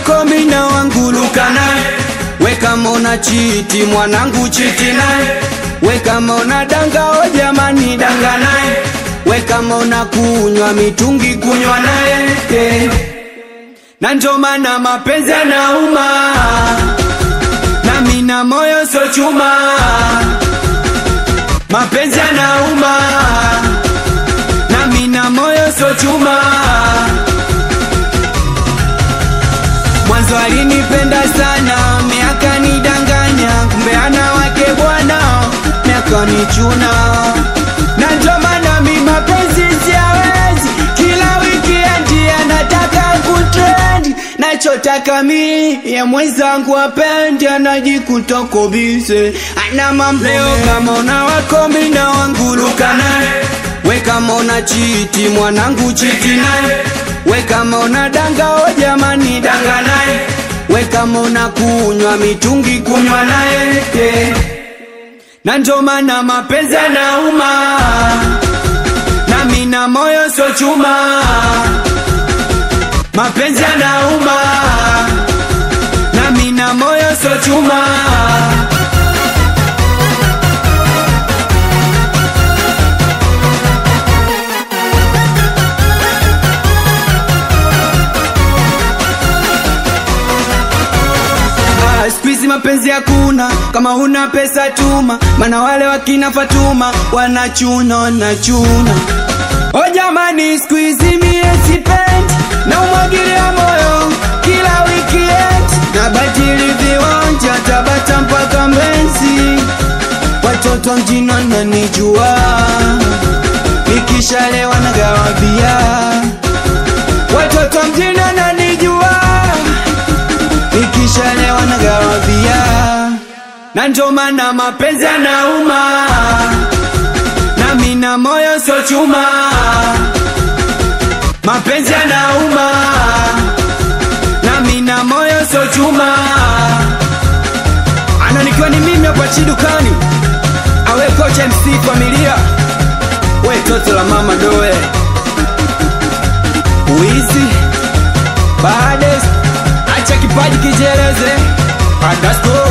wako mina wanguluka naye. We kama una chiti mwanangu chiti naye. We kama una danga o jamani danga naye. We kama una kunywa mitungi kunywa naye. Na ndio maana mapenzi yanauma, na mina moyo so chuma. Mapenzi yanauma, na mina moyo so chuma. Mwanzo alinipenda sana, miaka nidanganya, kumbe ana wake bwana, miaka nichuna. Na ndio maana mimi mapenzi siyawezi, kila weekend anataka kutrend. Nachotaka mimi ya mwenzangu apendi, anajikuta kobise ana mambo. Leo kama una wako mina wanguluka naye. We kama una chiti mwanangu chiti naye. We kama una danga o jamani danga naye. We kama una kunywa mitungi kunywa naye. Na ndio maana mapenzi yanauma, na mina moyo so chuma. Mapenzi yanauma, na mina moyo so chuma. Squeeze mapenzi hakuna, kama huna pesa tuma. Mana wale wakina Fatuma wanachuna nachuna. O jamani squeeze mie sipendi, na umwagilia moyo kila weekend. Na batili viwanja Tabata mpaka Mbezi. Watoto mjini wananijua, nikishalewa nagawa bia. Watoto mjini wananijua, nikishalewa nagawa bia. Na ndio maana mapenzi yanauma, na mina moyo so chuma. Mapenzi yanauma, na mina moyo so chuma. Ananikiwa ni mimi hapa Chidukani, awe kocha MC familia. We toto la mama doe Wizi Bades, acha kipaji kijeleze. Adasko